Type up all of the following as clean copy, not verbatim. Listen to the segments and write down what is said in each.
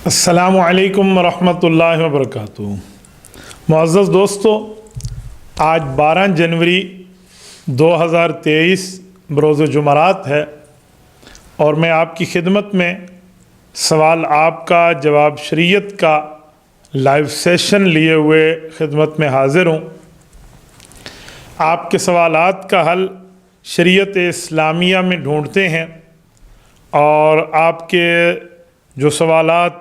السلام علیکم ورحمۃ اللہ وبرکاتہ۔ معزز دوستو، آج 12 جنوری 2023 بروز جمعرات ہے اور میں آپ کی خدمت میں سوال آپ کا جواب شریعت کا لائیو سیشن لیے ہوئے خدمت میں حاضر ہوں۔ آپ کے سوالات کا حل شریعت اسلامیہ میں ڈھونڈتے ہیں اور آپ کے جو سوالات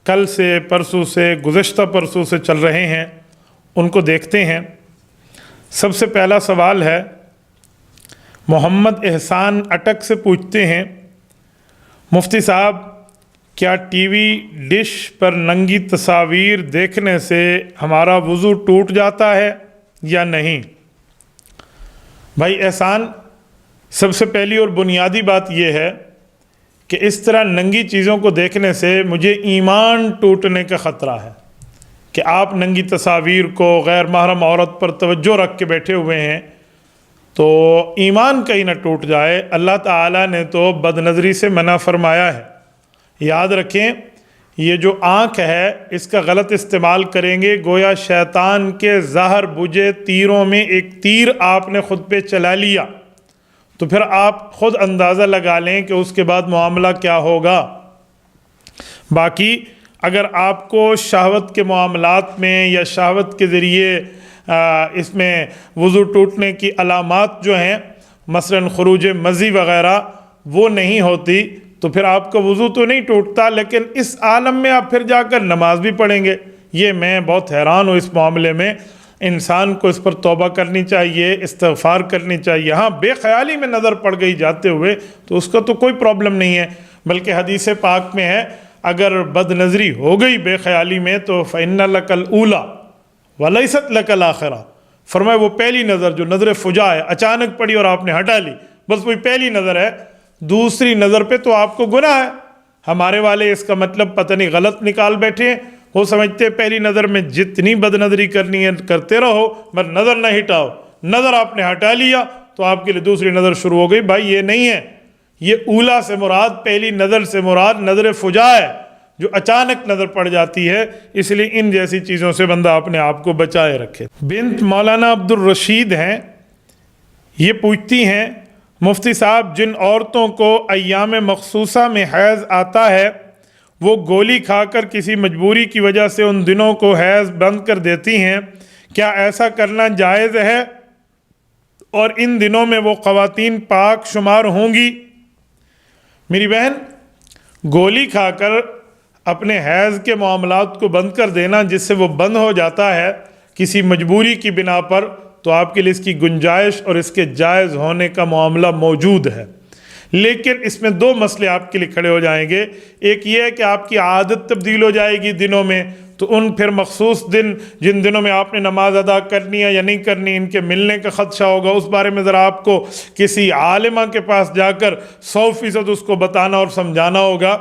کل سے پرسوں سے گزشتہ پرسوں سے چل رہے ہیں ان کو دیکھتے ہیں۔ سب سے پہلا سوال ہے، محمد احسان اٹک سے پوچھتے ہیں، مفتی صاحب کیا ٹی وی ڈش پر ننگی تصاویر دیکھنے سے ہمارا وضو ٹوٹ جاتا ہے یا نہیں؟ بھائی احسان، سب سے پہلی اور بنیادی بات یہ ہے کہ اس طرح ننگی چیزوں کو دیکھنے سے مجھے ایمان ٹوٹنے کا خطرہ ہے کہ آپ ننگی تصاویر کو غیر محرم عورت پر توجہ رکھ کے بیٹھے ہوئے ہیں تو ایمان کہیں نہ ٹوٹ جائے۔ اللہ تعالیٰ نے تو بد نظری سے منع فرمایا ہے۔ یاد رکھیں، یہ جو آنکھ ہے اس کا غلط استعمال کریں گے گویا شیطان کے زہر بجے تیروں میں ایک تیر آپ نے خود پہ چلا لیا، تو پھر آپ خود اندازہ لگا لیں کہ اس کے بعد معاملہ کیا ہوگا۔ باقی اگر آپ کو شہوت کے معاملات میں یا شہوت کے ذریعے اس میں وضو ٹوٹنے کی علامات جو ہیں مثلا خروج مزی وغیرہ وہ نہیں ہوتی تو پھر آپ کا وضو تو نہیں ٹوٹتا، لیکن اس عالم میں آپ پھر جا کر نماز بھی پڑھیں گے۔ یہ میں بہت حیران ہوں اس معاملے میں۔ انسان کو اس پر توبہ کرنی چاہیے، استغفار کرنی چاہیے۔ ہاں، بے خیالی میں نظر پڑ گئی جاتے ہوئے تو اس کا تو کوئی پرابلم نہیں ہے، بلکہ حدیث پاک میں ہے اگر بد نظری ہو گئی بے خیالی میں تو فَإِنَّ لَكَ الْأُولَى وَلَيْسَتْ لَكَ الْآخِرَةُ، فرمایا وہ پہلی نظر جو نظر فجا ہے، اچانک پڑی اور آپ نے ہٹا لی، بس وہی پہلی نظر ہے، دوسری نظر پہ تو آپ کو گناہ ہے۔ ہمارے والے اس کا مطلب پتہ نہیں غلط نکال بیٹھے ہیں، وہ سمجھتے پہلی نظر میں جتنی بد نظری کرنی ہے کرتے رہو مگر نظر نہ ہٹاؤ۔ نظر آپ نے ہٹا لیا تو آپ کے لیے دوسری نظر شروع ہو گئی۔ بھائی یہ نہیں ہے، یہ اولا سے مراد، پہلی نظر سے مراد نظر فجا ہے جو اچانک نظر پڑ جاتی ہے، اس لیے ان جیسی چیزوں سے بندہ اپنے آپ کو بچائے رکھے۔ بنت مولانا عبد الرشید ہیں، یہ پوچھتی ہیں، مفتی صاحب جن عورتوں کو ایام مخصوصہ میں حیض آتا ہے وہ گولی کھا کر کسی مجبوری کی وجہ سے ان دنوں کو حیض بند کر دیتی ہیں، کیا ایسا کرنا جائز ہے اور ان دنوں میں وہ خواتین پاک شمار ہوں گی؟ میری بہن، گولی کھا کر اپنے حیض کے معاملات کو بند کر دینا جس سے وہ بند ہو جاتا ہے کسی مجبوری کی بنا پر، تو آپ کے لیے اس کی گنجائش اور اس کے جائز ہونے کا معاملہ موجود ہے، لیکن اس میں دو مسئلے آپ کے لیے کھڑے ہو جائیں گے۔ ایک یہ ہے کہ آپ کی عادت تبدیل ہو جائے گی دنوں میں، تو ان پھر مخصوص دن جن دنوں میں آپ نے نماز ادا کرنی ہے یا نہیں کرنی ان کے ملنے کا خدشہ ہوگا، اس بارے میں ذرا آپ کو کسی عالمہ کے پاس جا کر 100% اس کو بتانا اور سمجھانا ہوگا۔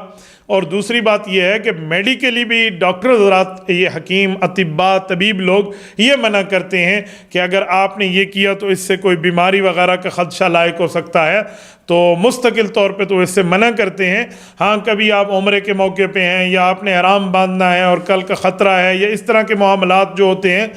اور دوسری بات یہ ہے کہ میڈیکلی بھی ڈاکٹر حضرات، یہ حکیم اطباء طبیب لوگ یہ منع کرتے ہیں کہ اگر آپ نے یہ کیا تو اس سے کوئی بیماری وغیرہ کا خدشہ لاحق ہو سکتا ہے، تو مستقل طور پہ تو اس سے منع کرتے ہیں۔ ہاں، کبھی آپ عمرے کے موقع پہ ہیں یا آپ نے احرام باندھنا ہے اور کل کا خطرہ ہے یا اس طرح کے معاملات جو ہوتے ہیں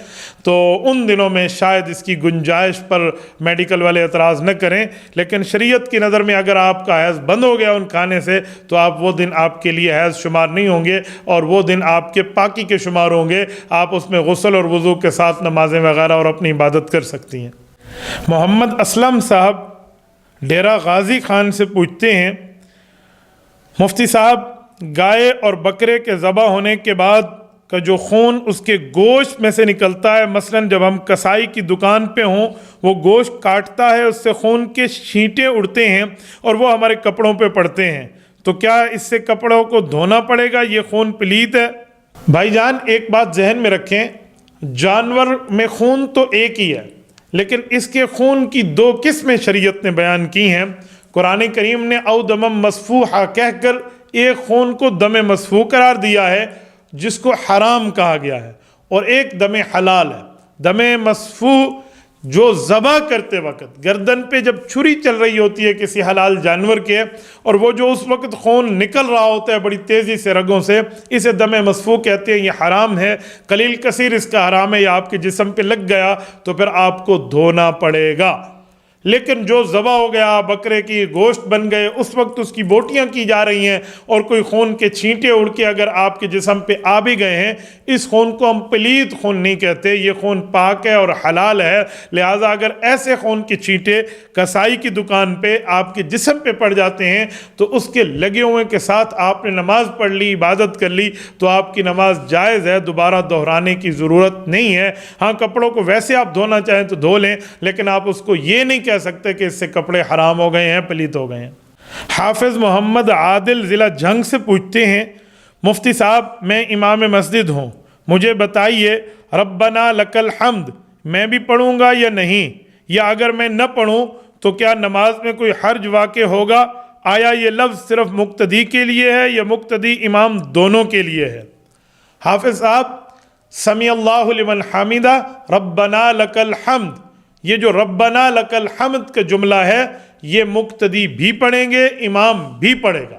تو ان دنوں میں شاید اس کی گنجائش پر میڈیکل والے اعتراض نہ کریں، لیکن شریعت کی نظر میں اگر آپ کا حیض بند ہو گیا ان کھانے سے تو آپ وہ دن آپ کے لیے حیض شمار نہیں ہوں گے اور وہ دن آپ کے پاکی کے شمار ہوں گے۔ آپ اس میں غسل اور وضو کے ساتھ نمازیں وغیرہ اور اپنی عبادت کر سکتی ہیں۔ محمد اسلم صاحب ڈیرہ غازی خان سے پوچھتے ہیں، مفتی صاحب گائے اور بکرے کے ذبح ہونے کے بعد کا جو خون اس کے گوشت میں سے نکلتا ہے، مثلا جب ہم کسائی کی دکان پہ ہوں وہ گوشت کاٹتا ہے، اس سے خون کے چھینٹے اڑتے ہیں اور وہ ہمارے کپڑوں پہ پڑتے ہیں، تو کیا اس سے کپڑوں کو دھونا پڑے گا؟ یہ خون پلید ہے؟ بھائی جان، ایک بات ذہن میں رکھیں، جانور میں خون تو ایک ہی ہے، لیکن اس کے خون کی دو قسمیں شریعت نے بیان کی ہیں۔ قرآن کریم نے او دم مسفوحا کہہ کر ایک خون کو دم مسفوح قرار دیا ہے جس کو حرام کہا گیا ہے، اور ایک دم حلال ہے۔ دم مسفوح جو ذبح کرتے وقت گردن پہ جب چھری چل رہی ہوتی ہے کسی حلال جانور کے، اور وہ جو اس وقت خون نکل رہا ہوتا ہے بڑی تیزی سے رگوں سے، اسے دم مسفوح کہتے ہیں، یہ حرام ہے، قلیل کثیر اس کا حرام ہے، یہ آپ کے جسم پہ لگ گیا تو پھر آپ کو دھونا پڑے گا۔ لیکن جو ذبح ہو گیا، بکرے کی گوشت بن گئے، اس وقت اس کی بوٹیاں کی جا رہی ہیں اور کوئی خون کے چھینٹے اڑ کے اگر آپ کے جسم پہ آ بھی گئے ہیں، اس خون کو ہم پلید خون نہیں کہتے، یہ خون پاک ہے اور حلال ہے۔ لہٰذا اگر ایسے خون کے چھینٹے کسائی کی دکان پہ آپ کے جسم پہ پڑ جاتے ہیں تو اس کے لگے ہوئے کے ساتھ آپ نے نماز پڑھ لی، عبادت کر لی، تو آپ کی نماز جائز ہے، دوبارہ دہرانے کی ضرورت نہیں ہے۔ ہاں کپڑوں کو ویسے آپ دھونا چاہیں تو دھو لیں، لیکن آپ اس کو یہ نہیں کہہ سکتے کہ اس سے کپڑے حرام ہو گئے ہیں، پلیت ہو گئے ہیں۔ حافظ محمد عادل ضلع جھنگ سے پوچھتے ہیں، مفتی صاحب میں امام مسجد ہوں، مجھے بتائیے ربنا لک الحمد میں بھی پڑھوں گا یا نہیں، یا اگر میں نہ پڑھوں تو کیا نماز میں کوئی حرج واقع ہوگا؟ آیا یہ لفظ صرف مقتدی کے لیے ہے یا مقتدی امام دونوں کے لیے ہے؟ حافظ صاحب، سمیع اللہ لمن حمیدہ، ربنا لک الحمد، یہ جو ربنا لک الحمد کا جملہ ہے یہ مقتدی بھی پڑھیں گے، امام بھی پڑھے گا۔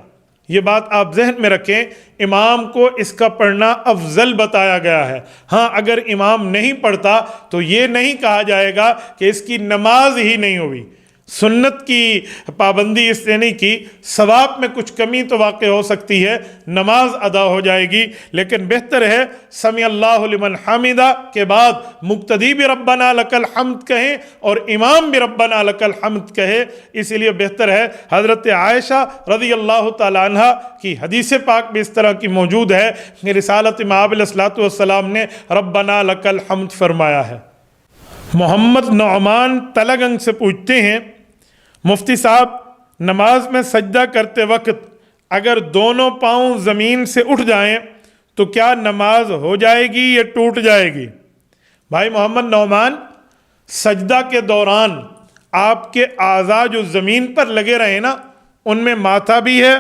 یہ بات آپ ذہن میں رکھیں، امام کو اس کا پڑھنا افضل بتایا گیا ہے۔ ہاں اگر امام نہیں پڑھتا تو یہ نہیں کہا جائے گا کہ اس کی نماز ہی نہیں ہوئی۔ سنت کی پابندی اس نے نہیں کی، ثواب میں کچھ کمی تو واقع ہو سکتی ہے، نماز ادا ہو جائے گی، لیکن بہتر ہے سمیع اللہ لمن حمیدہ کے بعد مقتدی بھی ربنا لک الحمد کہیں اور امام بھی ربنا لک الحمد کہے۔ اسی لیے بہتر ہے، حضرت عائشہ رضی اللہ تعالیٰ عنہ کی حدیث پاک بھی اس طرح کی موجود ہے کہ رسالت مآب علیہ الصلوۃ والسلام نے ربنا لک الحمد فرمایا ہے۔ محمد نعمان تلگنگ سے پوچھتے ہیں، مفتی صاحب نماز میں سجدہ کرتے وقت اگر دونوں پاؤں زمین سے اٹھ جائیں تو کیا نماز ہو جائے گی یا ٹوٹ جائے گی؟ بھائی محمد نعمان، سجدہ کے دوران آپ کے اعضاء جو زمین پر لگے رہے نا، ان میں ماتھا بھی ہے،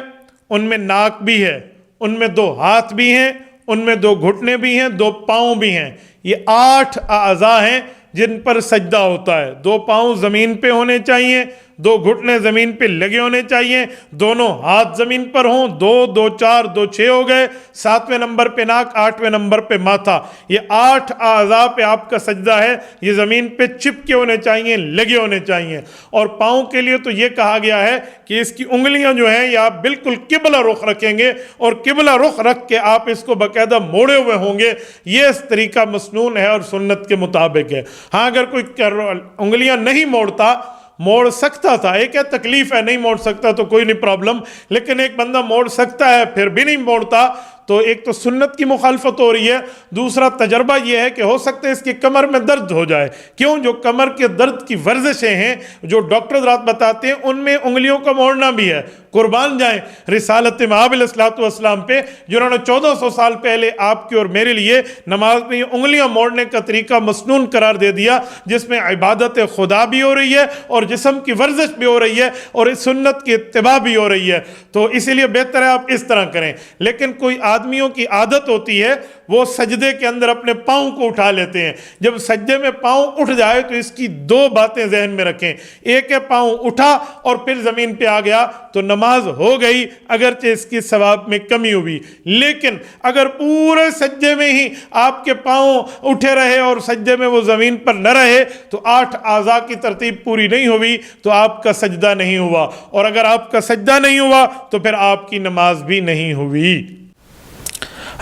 ان میں ناک بھی ہے، ان میں 2 ہاتھ بھی ہیں، ان میں 2 گھٹنے بھی ہیں، 2 پاؤں بھی ہیں، یہ 8 اعضاء ہیں جن پر سجدہ ہوتا ہے۔ 2 پاؤں زمین پہ ہونے چاہیے، 2 گھٹنے زمین پہ لگے ہونے چاہیے، دونوں ہاتھ زمین پر ہوں، 2 2 4 2 6 ہو گئے، 7ویں نمبر پہ ناک، 8ویں نمبر پہ ماتھا، یہ 8 اعضاء پہ آپ کا سجدہ ہے، یہ زمین پہ چپکے ہونے چاہیے، لگے ہونے چاہیے۔ اور پاؤں کے لیے تو یہ کہا گیا ہے کہ اس کی انگلیاں جو ہیں یہ آپ بالکل قبلہ رخ رکھیں گے اور قبلہ رخ رکھ کے آپ اس کو باقاعدہ موڑے ہوئے ہوں گے، یہ اس طریقہ مسنون ہے اور سنت کے مطابق ہے۔ ہاں اگر کوئی انگلیاں نہیں موڑتا، موڑ سکتا تھا، ایک ہے تکلیف ہے نہیں موڑ سکتا تو کوئی نہیں پرابلم، لیکن ایک بندہ موڑ سکتا ہے پھر بھی نہیں موڑتا تو ایک تو سنت کی مخالفت ہو رہی ہے، دوسرا تجربہ یہ ہے کہ ہو سکتا ہے اس کی کمر میں درد ہو جائے۔ کیوں؟ جو کمر کے درد کی ورزشیں ہیں جو ڈاکٹر حضرات بتاتے ہیں ان میں انگلیوں کا موڑنا بھی ہے۔ قربان جائیں رسالت مآب علیہ الصلوۃ والسلام پہ جنہوں نے 1400 سال پہلے آپ کی اور میرے لیے نماز میں یہ انگلیاں موڑنے کا طریقہ مسنون قرار دے دیا، جس میں عبادت خدا بھی ہو رہی ہے اور جسم کی ورزش بھی ہو رہی ہے اور اس سنت کی اتباع بھی ہو رہی ہے۔ تو اسی لیے بہتر ہے آپ اس طرح کریں۔ لیکن کوئی آدمیوں کی عادت ہوتی ہے وہ سجدے کے اندر اپنے پاؤں کو اٹھا لیتے ہیں، جب سجدے میں پاؤں اٹھ جائے تو اس کی 2 باتیں ذہن میں رکھیں، ایک ہے پاؤں اٹھا اور پھر زمین پہ آ گیا تو نماز ہو گئی اگرچہ اس کی ثواب میں کمی ہوئی، لیکن اگر پورے سجدے میں ہی آپ کے پاؤں اٹھے رہے اور سجدے میں وہ زمین پر نہ رہے تو 8 اعضاء کی ترتیب پوری نہیں ہوئی تو آپ کا سجدہ نہیں ہوا، اور اگر آپ کا سجدہ نہیں ہوا تو پھر آپ کی نماز بھی نہیں ہوئی۔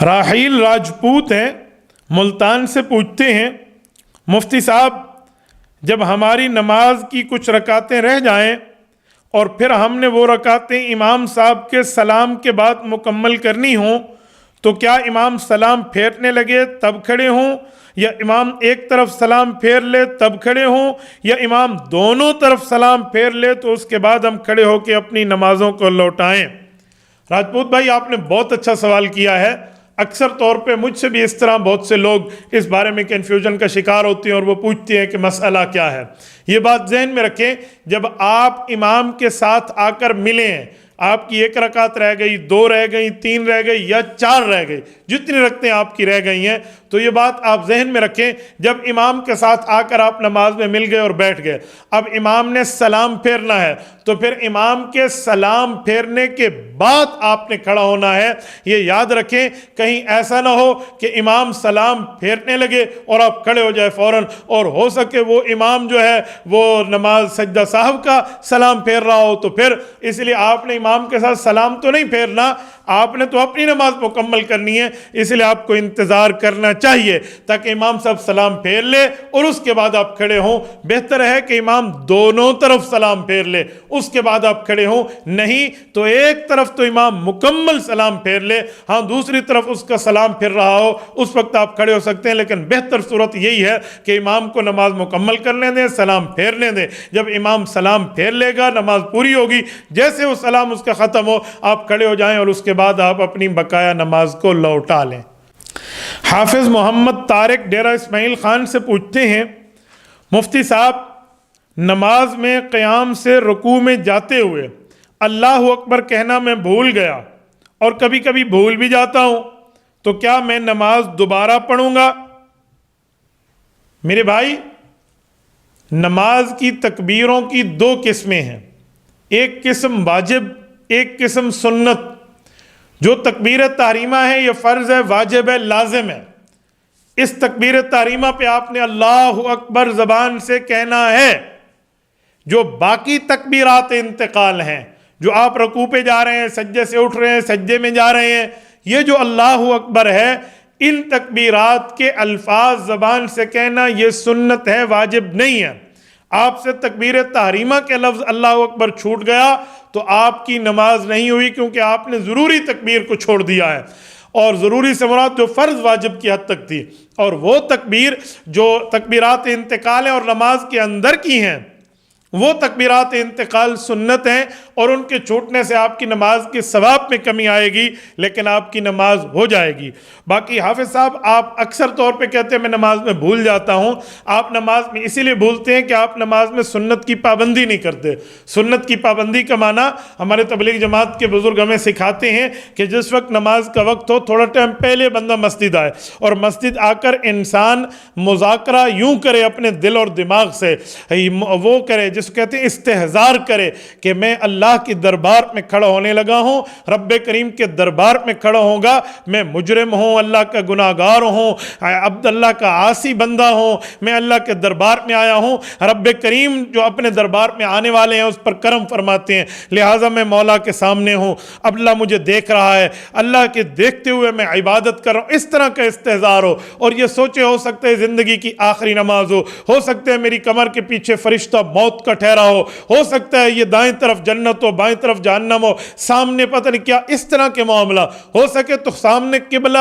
راحیل راجپوت ہیں، ملتان سے پوچھتے ہیں، مفتی صاحب جب ہماری نماز کی کچھ رکعتیں رہ جائیں اور پھر ہم نے وہ رکعتیں امام صاحب کے سلام کے بعد مکمل کرنی ہوں تو کیا امام سلام پھیرنے لگے تب کھڑے ہوں، یا امام ایک طرف سلام پھیر لے تب کھڑے ہوں، یا امام دونوں طرف سلام پھیر لے تو اس کے بعد ہم کھڑے ہو کے اپنی نمازوں کو لوٹائیں؟ راجپوت بھائی آپ نے بہت اچھا سوال کیا ہے۔ اکثر طور پہ مجھ سے بھی اس طرح بہت سے لوگ اس بارے میں کنفیوژن کا شکار ہوتے ہیں اور وہ پوچھتے ہیں کہ مسئلہ کیا ہے۔ یہ بات ذہن میں رکھیں، جب آپ امام کے ساتھ آ کر ملیں، آپ کی 1 رکعت رہ گئی، 2 رہ گئی، 3 رہ گئی یا 4 رہ گئی، جتنی رکعتیں آپ کی رہ گئی ہیں، تو یہ بات آپ ذہن میں رکھیں، جب امام کے ساتھ آ کر آپ نماز میں مل گئے اور بیٹھ گئے، اب امام نے سلام پھیرنا ہے، تو پھر امام کے سلام پھیرنے کے بعد آپ نے کھڑا ہونا ہے۔ یہ یاد رکھیں، کہیں ایسا نہ ہو کہ امام سلام پھیرنے لگے اور آپ کھڑے ہو جائے فوراً، اور ہو سکے وہ امام جو ہے وہ نماز سجدہ صاحب کا سلام پھیر رہا ہو، تو پھر اس لیے آپ نے امام کے ساتھ سلام تو نہیں پھیرنا، آپ نے تو اپنی نماز مکمل کرنی ہے، اس لیے آپ کو انتظار کرنا چاہیے تاکہ امام صاحب سلام پھیر لے اور اس کے بعد آپ کھڑے ہوں۔ بہتر ہے کہ امام دونوں طرف سلام پھیر لے اس کے بعد آپ کھڑے ہوں، نہیں تو ایک طرف تو امام مکمل سلام پھیر لے، ہاں دوسری طرف اس کا سلام پھر رہا ہو، اس وقت آپ کھڑے ہو سکتے ہیں، لیکن بہتر صورت یہی ہے کہ امام کو نماز مکمل کرنے دیں، سلام پھیرنے دیں۔ جب امام سلام پھیر لے گا، نماز پوری ہوگی، جیسے وہ سلام اس کا ختم ہو آپ کھڑے ہو جائیں اور اس کے بعد آپ اپنی بقایا نماز کو لوٹا لیں۔ حافظ محمد طارق ڈیرہ اسماعیل خان سے پوچھتے ہیں، مفتی صاحب نماز میں قیام سے رکوع میں جاتے ہوئے اللہ اکبر کہنا میں بھول گیا اور کبھی کبھی بھول بھی جاتا ہوں، تو کیا میں نماز دوبارہ پڑھوں گا؟ میرے بھائی، نماز کی تکبیروں کی 2 قسمیں ہیں، ایک قسم واجب، ایک قسم سنت۔ جو تکبیر تحریمہ ہے یہ فرض ہے، واجب ہے، لازم ہے۔ اس تکبیر تحریمہ پہ آپ نے اللہ اکبر زبان سے کہنا ہے۔ جو باقی تکبیرات انتقال ہیں، جو آپ رکوع پہ جا رہے ہیں، سجدے سے اٹھ رہے ہیں، سجدے میں جا رہے ہیں، یہ جو اللہ اکبر ہے، ان تکبیرات کے الفاظ زبان سے کہنا یہ سنت ہے، واجب نہیں ہے۔ آپ سے تکبیر تحریمہ کے لفظ اللہ اکبر چھوٹ گیا تو آپ کی نماز نہیں ہوئی، کیونکہ آپ نے ضروری تکبیر کو چھوڑ دیا ہے، اور ضروری سے مراد جو فرض واجب کی حد تک تھی، اور وہ تکبیر جو تکبیرات انتقال ہیں اور نماز کے اندر کی ہیں، وہ تکبیرات انتقال سنت ہیں، اور ان کے چھوٹنے سے آپ کی نماز کے ثواب میں کمی آئے گی، لیکن آپ کی نماز ہو جائے گی۔ باقی حافظ صاحب آپ اکثر طور پہ کہتے ہیں میں نماز میں بھول جاتا ہوں، آپ نماز میں اسی لیے بھولتے ہیں کہ آپ نماز میں سنت کی پابندی نہیں کرتے۔ سنت کی پابندی کا معنی ہمارے تبلیغ جماعت کے بزرگ ہمیں سکھاتے ہیں کہ جس وقت نماز کا وقت ہو تھوڑا ٹائم پہلے بندہ مسجد آئے، اور مسجد آ کر انسان مذاکرہ یوں کرے اپنے دل اور دماغ سے، وہ کرے جس کو کہتے ہیں استحضار کرے کہ میں اللہ کی دربار میں کھڑا ہونے لگا ہوں، رب کریم کے دربار میں کھڑا ہوں گا، میں مجرم ہوں، اللہ کا گناہگار ہوں، عبد اللہ کا عاصی بندہ ہوں، میں اللہ کے دربار میں آیا ہوں، رب کریم جو اپنے دربار میں آنے والے ہیں اس پر کرم فرماتے ہیں، لہٰذا میں مولا کے سامنے ہوں، اب اللہ مجھے دیکھ رہا ہے، اللہ کے دیکھتے ہوئے میں عبادت کر رہا ہوں، اس طرح کا استحضار ہو، اور یہ سوچے ہو سکتا ہے زندگی کی آخری نماز ہو سکتا ہے میری کمر کے پیچھے فرشتہ موت کا ٹھہرا ہو سکتا ہے یہ دائیں طرف جنت ہو، بائیں طرف جہنم ہو، سامنے پتہ نہیں کیا، اس طرح کے معاملہ ہو سکے تو سامنے قبلہ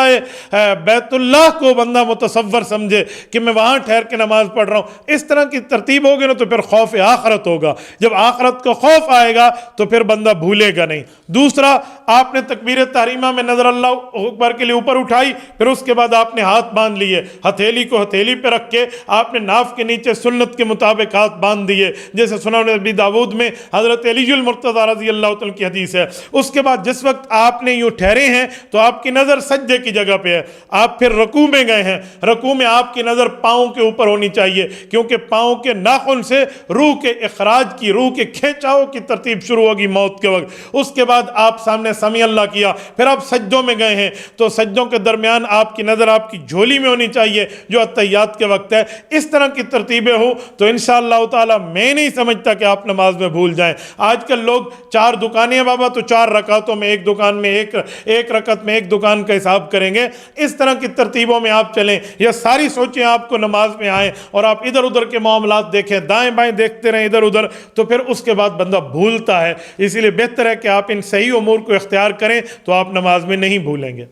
بیت اللہ کو بندہ متصور سمجھے کہ میں وہاں ٹھہر کے نماز پڑھ رہا ہوں۔ اس طرح کی ترتیب ہوگی نا تو پھر خوف آخرت ہوگا، جب آخرت کا خوف آئے گا تو پھر بندہ بھولے گا نہیں۔ دوسرا، آپ نے تکبیر تحریمہ میں نظر اللہ اکبر کے لیے اوپر اٹھائی، پھر اس کے بعد آپ نے ہاتھ باندھ لیے، ہتھیلی کو ہتھیلی پہ رکھ کے آپ نے ناف کے نیچے سنت کے مطابق ہاتھ باندھ دیے، جیسے سنن ابی داؤد میں حضرت علی المرتضیٰ رضی اللہ تعالیٰ کی حدیث ہے۔ اس کے بعد جس وقت آپ نے یوں ٹھہرے ہیں تو آپ کی نظر سجدے کی جگہ پہ ہے، آپ پھر رکوع میں گئے ہیں، رکوع میں آپ کی نظر پاؤں کے اوپر ہونی چاہیے، کیونکہ پاؤں کے ناخن سے روح کے اخراج کی، روح کے کھینچاؤ کی ترتیب شروع ہوگی موت کے وقت۔ اس کے بعد آپ سامنے سمیع اللہ کیا، پھر آپ سجدوں میں گئے ہیں تو سجدوں کے درمیان آپ کی نظر آپ کی جھولی میں ہونی چاہیے جو اتحیات کے وقت ہے۔ اس طرح کی ترتیبیں ہوں تو انشاءاللہ تعالی میں نہیں سمجھتا کہ آپ نماز میں بھول جائیں۔ آج کل لوگ 4 دکانیں ہیں بابا تو 4 رکعتوں میں ایک دکان میں ایک رکعت میں ایک دکان کا حساب کریں گے، اس طرح کی ترتیبوں میں آپ چلیں، یہ ساری سوچیں آپ کو نماز میں آئیں اور آپ ادھر ادھر کے معاملات دیکھیں، دائیں بائیں دیکھتے رہیں ادھر ادھر، تو پھر اس کے بعد بندہ بھولتا ہے۔ اسی لیے بہتر ہے کہ آپ ان صحیح امور کو اختیار کریں تو آپ نماز میں نہیں بھولیں گے۔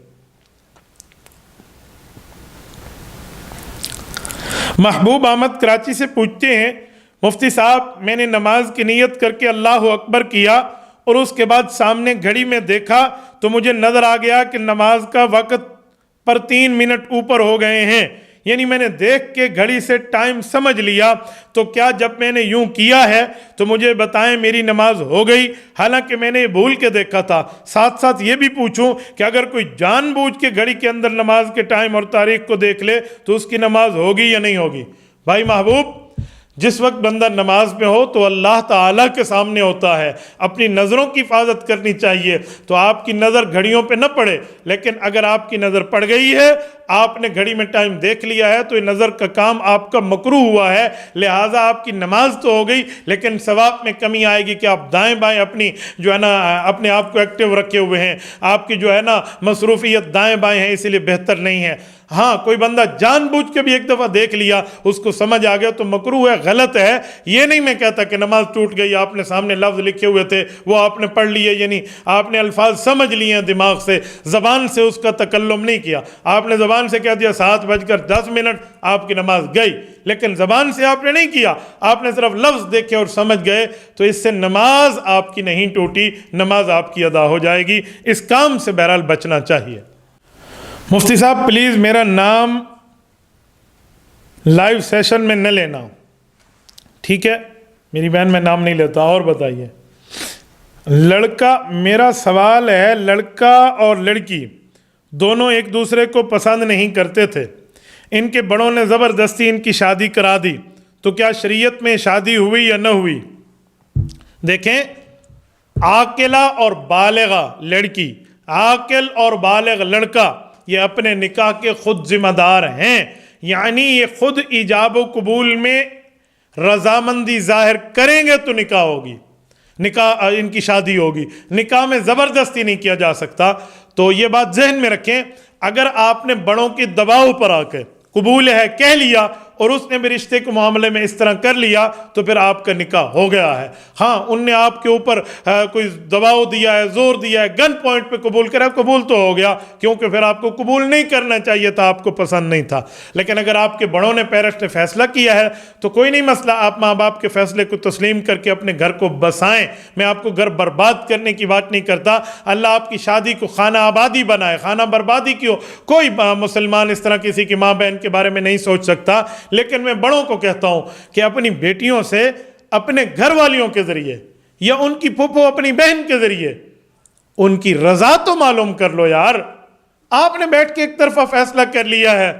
محبوب احمد کراچی سے پوچھتے ہیں، مفتی صاحب میں نے نماز کی نیت کر کے اللہ اکبر کیا اور اس کے بعد سامنے گھڑی میں دیکھا تو مجھے نظر آ گیا کہ نماز کا وقت پر 3 منٹ اوپر ہو گئے ہیں، یعنی میں نے دیکھ کے گھڑی سے ٹائم سمجھ لیا، تو کیا جب میں نے یوں کیا ہے تو مجھے بتائیں میری نماز ہو گئی؟ حالانکہ میں نے یہ بھول کے دیکھا تھا۔ ساتھ ساتھ یہ بھی پوچھوں کہ اگر کوئی جان بوجھ کے گھڑی کے اندر نماز کے ٹائم اور تاریخ کو دیکھ لے تو اس کی نماز ہوگی یا نہیں ہوگی؟ بھائی محبوب، جس وقت بندہ نماز میں ہو تو اللہ تعالیٰ کے سامنے ہوتا ہے، اپنی نظروں کی حفاظت کرنی چاہیے، تو آپ کی نظر گھڑیوں پہ نہ پڑے۔ لیکن اگر آپ کی نظر پڑ گئی ہے، آپ نے گھڑی میں ٹائم دیکھ لیا ہے، تو یہ نظر کا کام آپ کا مکروہ ہوا ہے، لہٰذا آپ کی نماز تو ہو گئی لیکن ثواب میں کمی آئے گی کہ آپ دائیں بائیں اپنی جو ہے نا اپنے آپ کو ایکٹیو رکھے ہوئے ہیں، آپ کی جو ہے نا مصروفیت دائیں بائیں ہے، اسی لیے بہتر نہیں ہے۔ ہاں، کوئی بندہ جان بوجھ کے بھی ایک دفعہ دیکھ لیا، اس کو سمجھ آ گیا تو مکروہ ہے، غلط ہے۔ یہ نہیں میں کہتا کہ نماز ٹوٹ گئی، آپ نے سامنے لفظ لکھے ہوئے تھے وہ آپ نے پڑھ لیے، یعنی آپ نے الفاظ سمجھ لیے ہیں دماغ سے، زبان سے اس کا تکلم نہیں کیا۔ آپ نے زبان سے کہہ دیا 7:10 آپ کی نماز گئی، لیکن زبان سے آپ نے نہیں کیا، آپ نے صرف لفظ دیکھے اور سمجھ گئے، تو اس سے نماز آپ کی نہیں ٹوٹی، نماز آپ کی ادا ہو جائے گی۔ اس کام سے بہرحال بچنا چاہیے۔ مفتی صاحب پلیز میرا نام لائیو سیشن میں نہ لینا۔ ٹھیک ہے میری بہن، میں نام نہیں لیتا۔ اور بتائیے، لڑکا، میرا سوال ہے، لڑکا اور لڑکی دونوں ایک دوسرے کو پسند نہیں کرتے تھے، ان کے بڑوں نے زبردستی ان کی شادی کرا دی، تو کیا شریعت میں شادی ہوئی یا نہ ہوئی؟ دیکھیں، عاقلہ اور بالغہ لڑکی، عاقل اور بالغ لڑکا، یہ اپنے نکاح کے خود ذمہ دار ہیں، یعنی یہ خود ایجاب و قبول میں رضامندی ظاہر کریں گے تو نکاح ہوگی، نکاح ان کی شادی ہوگی، نکاح میں زبردستی نہیں کیا جا سکتا۔ تو یہ بات ذہن میں رکھیں، اگر آپ نے بڑوں کی دباؤ پر آ کے قبول ہے کہہ لیا اور اس نے بھی رشتے کے معاملے میں اس طرح کر لیا تو پھر آپ کا نکاح ہو گیا ہے۔ ہاں، ان نے آپ کے اوپر کوئی دباؤ دیا ہے، زور دیا ہے، گن پوائنٹ پہ قبول کرا، قبول تو ہو گیا، کیونکہ پھر آپ کو قبول نہیں کرنا چاہیے تھا، آپ کو پسند نہیں تھا۔ لیکن اگر آپ کے بڑوں نے پیرنٹس نے فیصلہ کیا ہے تو کوئی نہیں مسئلہ، آپ ماں باپ کے فیصلے کو تسلیم کر کے اپنے گھر کو بسائیں۔ میں آپ کو گھر برباد کرنے کی بات نہیں کرتا، اللہ آپ کی شادی کو خانہ آبادی بنائے، خانہ بربادی کیوں؟ کوئی مسلمان اس طرح کسی کی ماں بہن کے بارے میں نہیں سوچ سکتا، لیکن میں بڑوں کو کہتا ہوں کہ اپنی بیٹیوں سے اپنے گھر والیوں کے ذریعے یا ان کی پھوپھو اپنی بہن کے ذریعے ان کی رضا تو معلوم کر لو یار۔ آپ نے بیٹھ کے ایک طرفہ فیصلہ کر لیا ہے،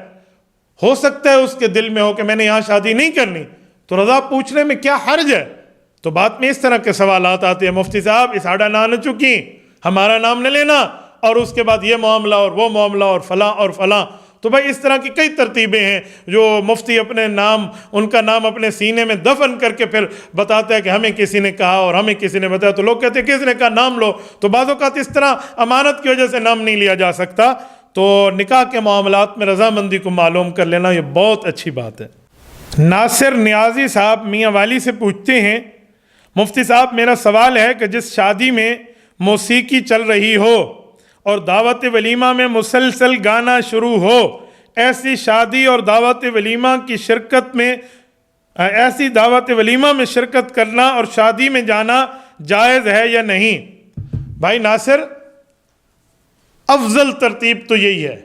ہو سکتا ہے اس کے دل میں ہو کہ میں نے یہاں شادی نہیں کرنی، تو رضا پوچھنے میں کیا حرج ہے؟ تو بات میں اس طرح کے سوالات آتے ہیں، مفتی صاحب اس آڑا نہ چکی، ہمارا نام نہ لینا، اور اس کے بعد یہ معاملہ اور وہ معاملہ اور فلاں اور فلاں۔ تو بھائی اس طرح کی کئی ترتیبیں ہیں جو مفتی اپنے نام، ان کا نام اپنے سینے میں دفن کر کے پھر بتاتا ہے کہ ہمیں کسی نے کہا اور ہمیں کسی نے بتایا، تو لوگ کہتے ہیں کس نے کہا نام لو، تو بعض اوقات اس طرح امانت کی وجہ سے نام نہیں لیا جا سکتا۔ تو نکاح کے معاملات میں رضامندی کو معلوم کر لینا یہ بہت اچھی بات ہے۔ ناصر نیازی صاحب میاں والی سے پوچھتے ہیں، مفتی صاحب میرا سوال ہے کہ جس شادی میں موسیقی چل رہی ہو اور دعوت ولیمہ میں مسلسل گانا شروع ہو، ایسی شادی اور دعوت ولیمہ کی شرکت میں ایسی دعوت ولیمہ میں شرکت کرنا اور شادی میں جانا جائز ہے یا نہیں؟ بھائی ناصر، افضل ترتیب تو یہی ہے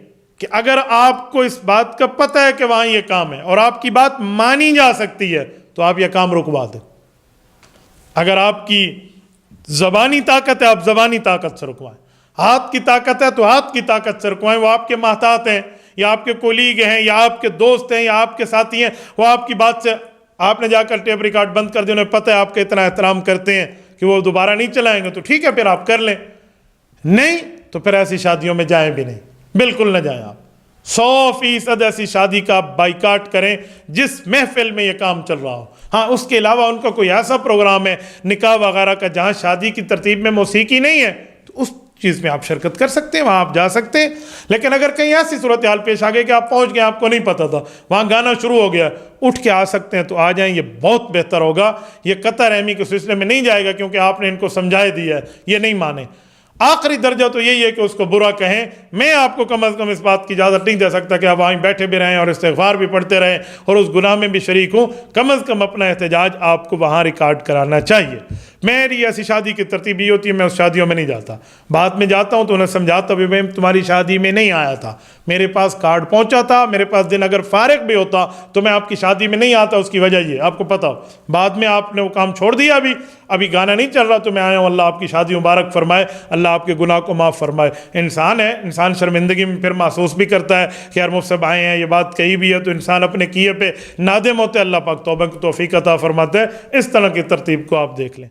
کہ اگر آپ کو اس بات کا پتہ ہے کہ وہاں یہ کام ہے اور آپ کی بات مانی جا سکتی ہے تو آپ یہ کام رکوا دیں۔ اگر آپ کی زبانی طاقت ہے آپ زبانی طاقت سے رکوائیں، ہاتھ کی طاقت ہے تو ہاتھ کی طاقت سے رکوائیں، وہ آپ کے محتاط ہیں یا آپ کے کولیگ ہیں یا آپ کے دوست ہیں یا آپ کے ساتھی ہیں، وہ آپ کی بات سے، آپ نے جا کر ٹیپ ریکارڈ بند کر دیا، انہیں پتہ ہے آپ کا اتنا احترام کرتے ہیں کہ وہ دوبارہ نہیں چلائیں گے، تو ٹھیک ہے پھر آپ کر لیں، نہیں تو پھر ایسی شادیوں میں جائیں بھی نہیں، بالکل نہ جائیں آپ۔ 100% ایسی شادی کا آپ بائیکاٹ کریں جس محفل میں یہ کام چل رہا ہو۔ ہاں اس کے علاوہ ان کا کوئی ایسا پروگرام ہے نکاح وغیرہ کا جہاں شادی کی ترتیب میں موسیقی نہیں ہے تو اس چیز میں آپ شرکت کر سکتے ہیں، وہاں آپ جا سکتے ہیں۔ لیکن اگر کہیں ایسی صورتحال پیش آ گئی کہ آپ پہنچ گئے، آپ کو نہیں پتہ تھا، وہاں گانا شروع ہو گیا، اٹھ کے آ سکتے ہیں تو آ جائیں، یہ بہت بہتر ہوگا۔ یہ قطع رحمی کے سلسلے میں نہیں جائے گا کیونکہ آپ نے ان کو سمجھائے دیا ہے، یہ نہیں مانے۔ آخری درجہ تو یہی ہے کہ اس کو برا کہیں، میں آپ کو کم از کم اس بات کی اجازت نہیں دے سکتا کہ آپ وہیں بیٹھے بھی رہیں اور استغفار بھی پڑھتے رہیں اور اس گناہ میں بھی شریک ہوں، کم از کم اپنا احتجاج آپ کو وہاں ریکارڈ کرانا چاہیے۔ میری ایسی شادی کی ترتیب یہ ہوتی ہے، میں اس شادیوں میں نہیں جاتا، بعد میں جاتا ہوں تو انہیں سمجھاتا بھی میں تمہاری شادی میں نہیں آیا تھا، میرے پاس کارڈ پہنچا تھا، میرے پاس دن اگر فارغ بھی ہوتا تو میں آپ کی شادی میں نہیں آتا، اس کی وجہ یہ آپ کو پتہ ہو، بعد میں آپ نے وہ کام چھوڑ دیا، ابھی گانا نہیں چل رہا تو میں آیا ہوں، اللہ آپ کی شادی مبارک فرمائے، اللہ آپ کے گناہ کو معاف فرمائے۔ انسان ہے، انسان شرمندگی میں پھر محسوس بھی کرتا ہے کہ یار مجھ سے آئے ہیں، یہ بات کہی بھی ہے، تو انسان اپنے کیے پہ نادم ہوتے، اللہ پاک توبہ کی توفیق عطا فرماتے ہیں۔ اس طرح کی ترتیب کو آپ دیکھ لیں۔